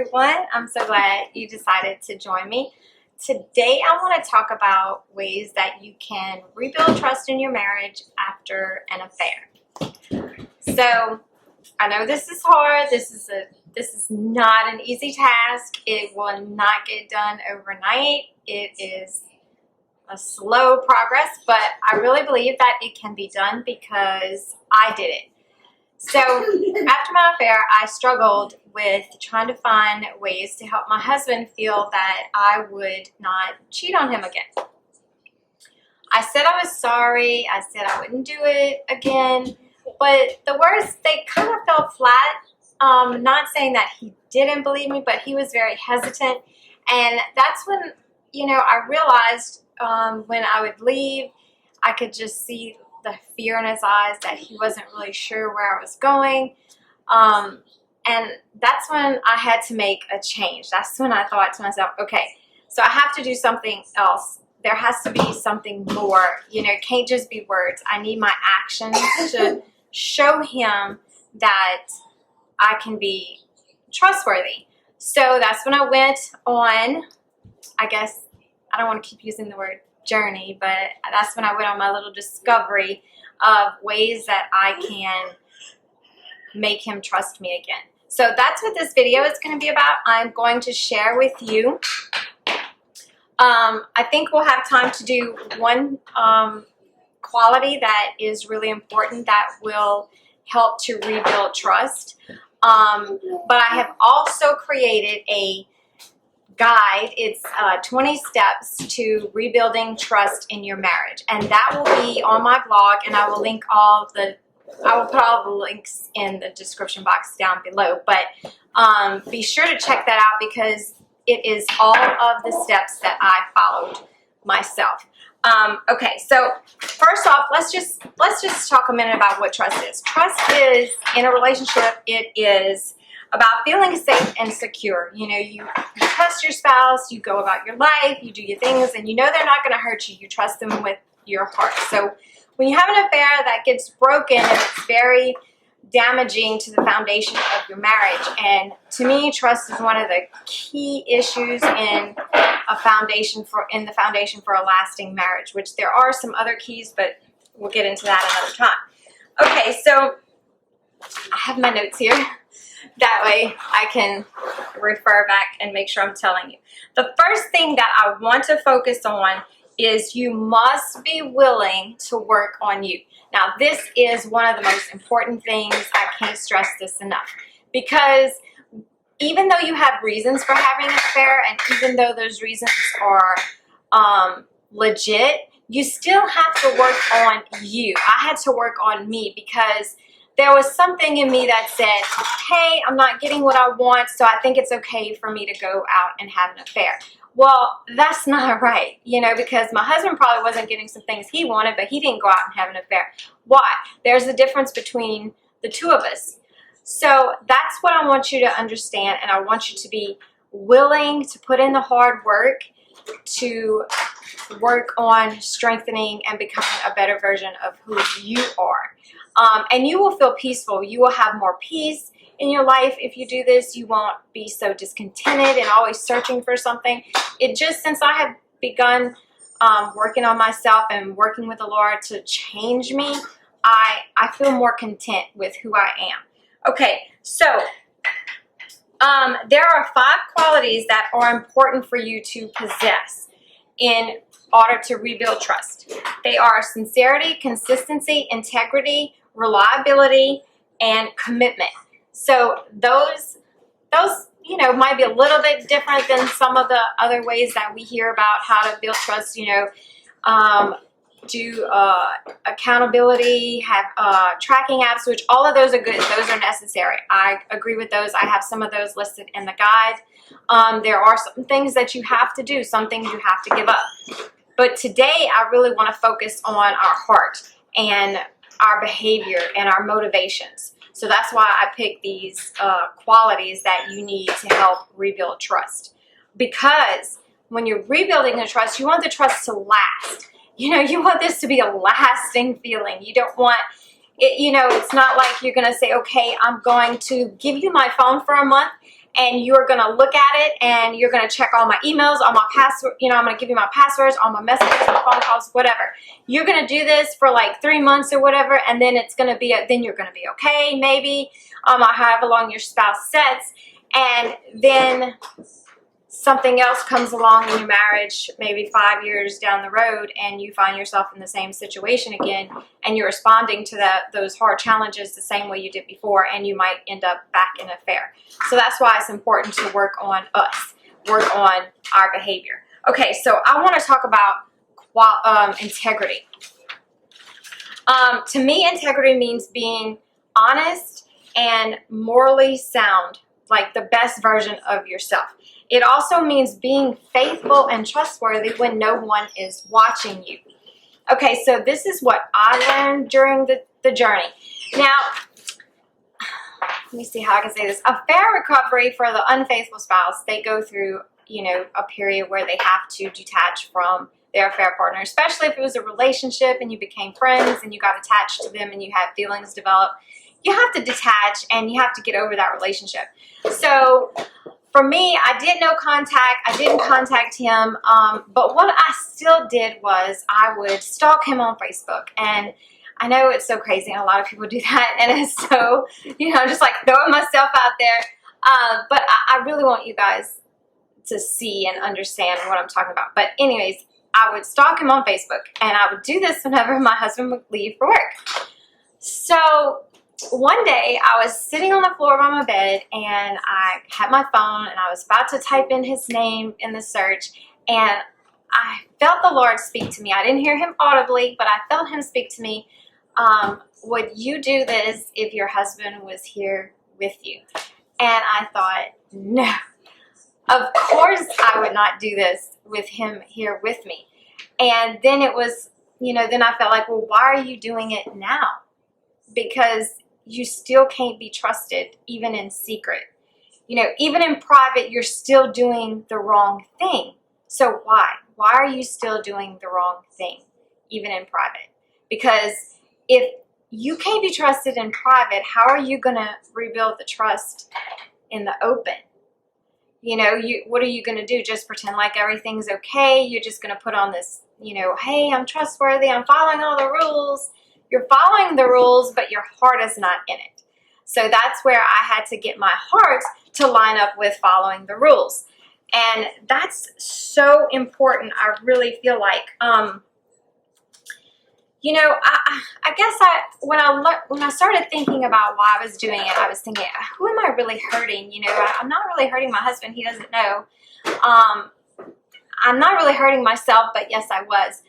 everyone. I'm so glad you decided to join me. Today I want to talk about ways that you can rebuild trust in your marriage after an affair. So I know this is hard. This is not an easy task. It will not get done overnight. It is a slow progress, but I really believe that it can be done because I did it. So after my affair, I struggled with trying to find ways to help my husband feel that I would not cheat on him again. I said I was sorry. I said I wouldn't do it again. But the words, they kind of fell flat. Not saying that he didn't believe me, but he was very hesitant. And that's when, I realized when I would leave, I could just see the fear in his eyes that he wasn't really sure where I was going. And that's when I had to make a change. That's when I thought to myself, okay, so I have to do something else. There has to be something more. It can't just be words. I need my actions to show him that I can be trustworthy. So that's when I went on, I guess, I don't want to keep using the word journey, but that's when I went on my little discovery of ways that I can make him trust me again. So that's what this video is going to be about. I'm going to share with you. I think we'll have time to do one quality that is really important that will help to rebuild trust. But I have also created a guide. It's 20 steps to rebuilding trust in your marriage, and that will be on my blog, and I will put all the links in the description box down below. But be sure to check that out because it is all of the steps that I followed myself. Okay, so first off, let's just talk a minute about what trust is. Trust is, in a relationship, it is about feeling safe and secure. You trust your spouse, you go about your life, you do your things, and they're not going to hurt you. You trust them with your heart. So when you have an affair that gets broken, and it's very damaging to the foundation of your marriage. And to me, trust is one of the key issues in the foundation for a lasting marriage, which there are some other keys, but we'll get into that another time. Okay, so I have my notes here. That way I can refer back and make sure I'm telling you. The first thing that I want to focus on is you must be willing to work on you. Now, this is one of the most important things. I can't stress this enough, because even though you have reasons for having an affair, and even though those reasons are legit, you still have to work on you. I had to work on me because there was something in me that said, hey, I'm not getting what I want, so I think it's okay for me to go out and have an affair. Well, that's not right, because my husband probably wasn't getting some things he wanted, but he didn't go out and have an affair. Why? There's a difference between the two of us. So that's what I want you to understand, and I want you to be willing to put in the hard work to work on strengthening and becoming a better version of who you are. And you will feel peaceful. You will have more peace in your life if you do this. You won't be so discontented and always searching for something. Since I have begun working on myself and working with the Lord to change me, I feel more content with who I am. Okay, so there are 5 qualities that are important for you to possess in order to rebuild trust. They are sincerity, consistency, integrity, reliability, and commitment. So those might be a little bit different than some of the other ways that we hear about how to build trust. Do accountability, have tracking apps, which all of those are good. Those are necessary. I agree with those. I have some of those listed in the guide. There are some things that you have to do, some things you have to give up. But today, I really want to focus on our heart and our behavior and our motivations. So that's why I picked these qualities that you need to help rebuild trust. Because when you're rebuilding the trust, you want the trust to last. You want this to be a lasting feeling. You don't want it, it's not like you're going to say, okay, I'm going to give you my phone for a month and you're going to look at it and you're going to check all my emails, all my password, you know, I'm going to give you my passwords, all my messages, my phone calls, whatever. You're going to do this for like 3 months or whatever, and then it's going to be, then you're going to be okay, maybe, however long your spouse sets, and then something else comes along in your marriage, maybe 5 years down the road, and you find yourself in the same situation again, and you're responding to those hard challenges the same way you did before, and you might end up back in an affair. So that's why it's important to work on us, work on our behavior. Okay, so I want to talk about integrity. To me, integrity means being honest and morally sound, like the best version of yourself. It also means being faithful and trustworthy when no one is watching you. Okay, so this is what I learned during the journey. Now, let me see how I can say this. Affair recovery for the unfaithful spouse, they go through, you know, a period where they have to detach from their affair partner, especially if it was a relationship and you became friends and you got attached to them and you had feelings develop. You have to detach and you have to get over that relationship. So for me, I did no contact. I didn't contact him. But what I still did was I would stalk him on Facebook. And I know it's so crazy, and a lot of people do that. And it's so, you know, just like throwing myself out there. But I really want you guys to see and understand what I'm talking about. But anyways, I would stalk him on Facebook. And I would do this whenever my husband would leave for work. So one day I was sitting on the floor by my bed and I had my phone and I was about to type in his name in the search, and I felt the Lord speak to me. I didn't hear him audibly, but I felt him speak to me. Would you do this if your husband was here with you? And I thought, no, of course I would not do this with him here with me. And then it was, you know, then I felt like, well, why are you doing it now? Because you still can't be trusted, even in secret. You know, even in private, you're still doing the wrong thing. So why? Why are you still doing the wrong thing, even in private? Because if you can't be trusted in private, how are you going to rebuild the trust in the open? You know, what are you going to do? Just pretend like everything's okay? You're just going to put on this, you know, hey, I'm trustworthy, I'm following all the rules. You're following the rules, but your heart is not in it. So that's where I had to get my heart to line up with following the rules. And that's so important, I really feel like. You know, I guess when I started thinking about why I was doing it, I was thinking, who am I really hurting? You know, I'm not really hurting my husband. He doesn't know. I'm not really hurting myself, but yes, I was.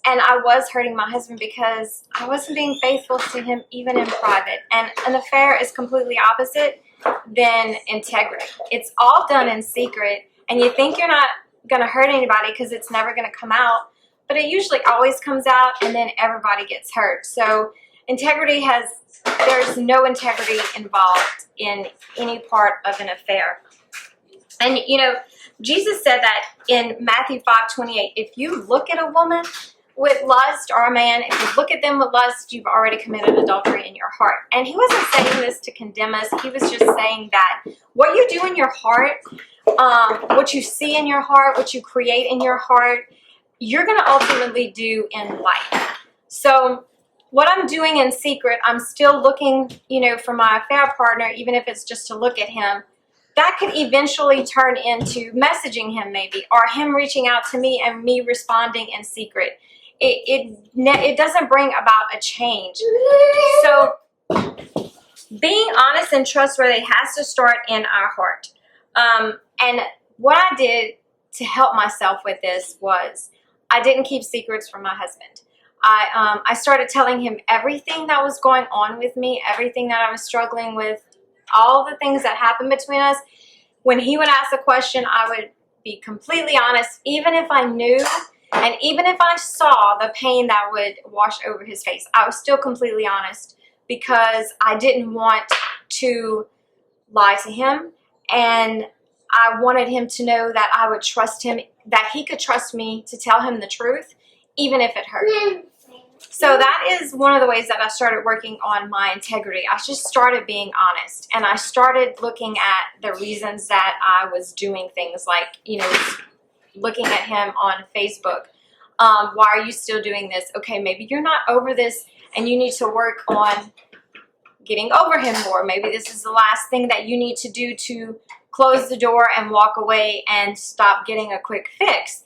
And I was hurting my husband because I wasn't being faithful to him even in private. And an affair is completely opposite than integrity. It's all done in secret, and you think you're not going to hurt anybody because it's never going to come out. But it usually always comes out, and then everybody gets hurt. So integrity there's no integrity involved in any part of an affair. And, you know, Jesus said that in Matthew 5:28, if you look at a woman with lust, or a man, if you look at them with lust, you've already committed adultery in your heart. And he wasn't saying this to condemn us. He was just saying that what you do in your heart, what you see in your heart, what you create in your heart, you're going to ultimately do in life. So what I'm doing in secret, I'm still looking, you know, for my affair partner, even if it's just to look at him. That could eventually turn into messaging him maybe, or him reaching out to me and me responding in secret. It doesn't bring about a change. So being honest and trustworthy has to start in our heart. And what I did to help myself with this was I didn't keep secrets from my husband. I started telling him everything that was going on with me, everything that I was struggling with, all the things that happened between us. When he would ask a question, I would be completely honest, even if I knew. And even if I saw the pain that would wash over his face, I was still completely honest because I didn't want to lie to him. And I wanted him to know that I would trust him, that he could trust me to tell him the truth, even if it hurt. So that is one of the ways that I started working on my integrity. I just started being honest, and I started looking at the reasons that I was doing things like, you know, looking at him on Facebook. Why are you still doing this? Okay, maybe you're not over this and you need to work on getting over him more. Maybe this is the last thing that you need to do to close the door and walk away and stop getting a quick fix.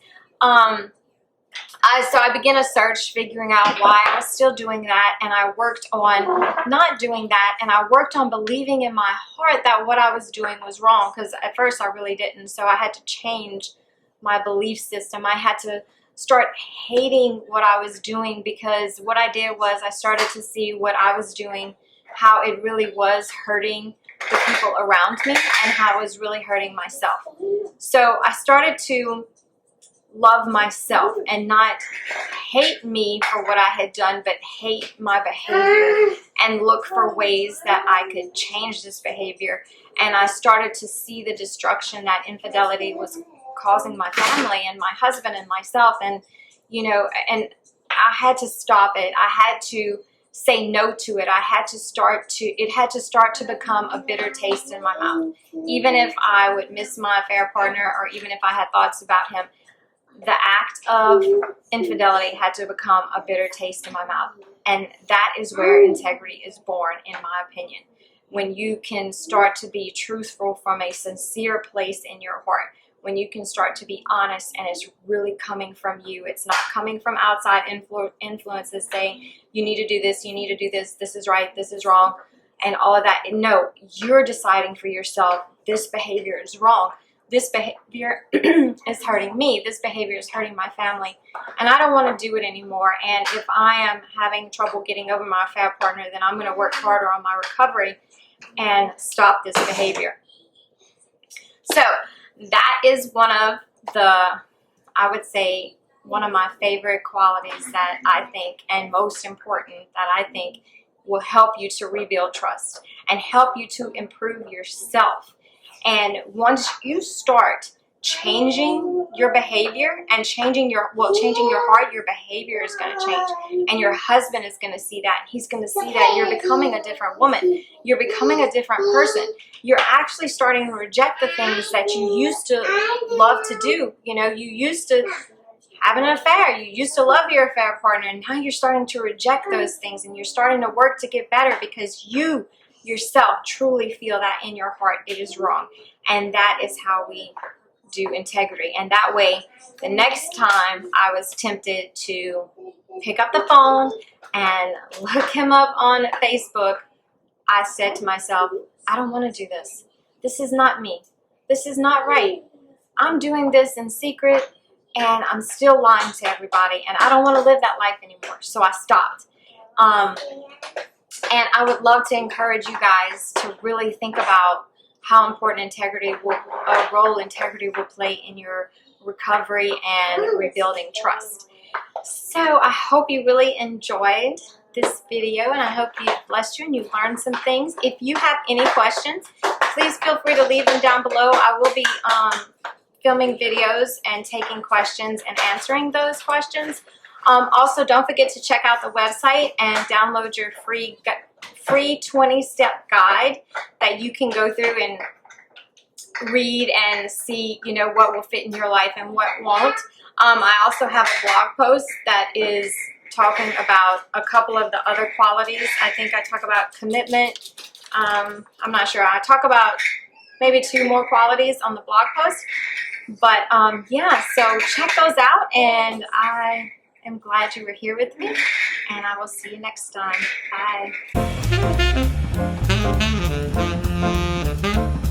So I began a search figuring out why I was still doing that, and I worked on not doing that, and I worked on believing in my heart that what I was doing was wrong, because at first I really didn't. So I had to change my belief system. I had to start hating what I was doing, because what I did was I started to see what I was doing, how it really was hurting the people around me and how it was really hurting myself. So I started to love myself and not hate me for what I had done, but hate my behavior and look for ways that I could change this behavior. And I started to see the destruction that infidelity was causing my family and my husband and myself, and you know, and I had to stop it. I had to say no to it. It had to start to become a bitter taste in my mouth. Even if I would miss my affair partner, or even if I had thoughts about him, the act of infidelity had to become a bitter taste in my mouth. And that is where integrity is born, in my opinion. When you can start to be truthful from a sincere place in your heart. When you can start to be honest and it's really coming from you. It's not coming from outside influences saying, you need to do this, you need to do this, this is right, this is wrong, and all of that. No, you're deciding for yourself, this behavior is wrong. This behavior is hurting me. This behavior is hurting my family. And I don't want to do it anymore. And if I am having trouble getting over my affair partner, then I'm going to work harder on my recovery and stop this behavior. So that is one of the, I would say, one of my favorite qualities that I think, and most important, that I think will help you to rebuild trust and help you to improve yourself. And once you start changing your behavior and changing your heart, your behavior is going to change. And your husband is going to see that. He's going to see that you're becoming a different woman. You're becoming a different person. You're actually starting to reject the things that you used to love to do. You know, you used to have an affair. You used to love your affair partner. And now you're starting to reject those things. And you're starting to work to get better because you yourself truly feel that in your heart it is wrong. And that is how we do integrity. And that way, the next time I was tempted to pick up the phone and look him up on Facebook, I said to myself, I don't want to do this. This is not me. This is not right. I'm doing this in secret and I'm still lying to everybody, and I don't want to live that life anymore. So I stopped. And I would love to encourage you guys to really think about how important role integrity will play in your recovery and rebuilding trust. So I hope you really enjoyed this video, and I hope you blessed you and you learned some things. If you have any questions, please feel free to leave them down below. I will be filming videos and taking questions and answering those questions. Also, don't forget to check out the website and download your free 20-step guide that you can go through and read and see, you know, what will fit in your life and what won't. I also have a blog post that is talking about a couple of the other qualities. I think I talk about commitment. I'm not sure. I talk about maybe 2 more qualities on the blog post. But yeah, so check those out, and I am glad you were here with me, and I will see you next time. Bye.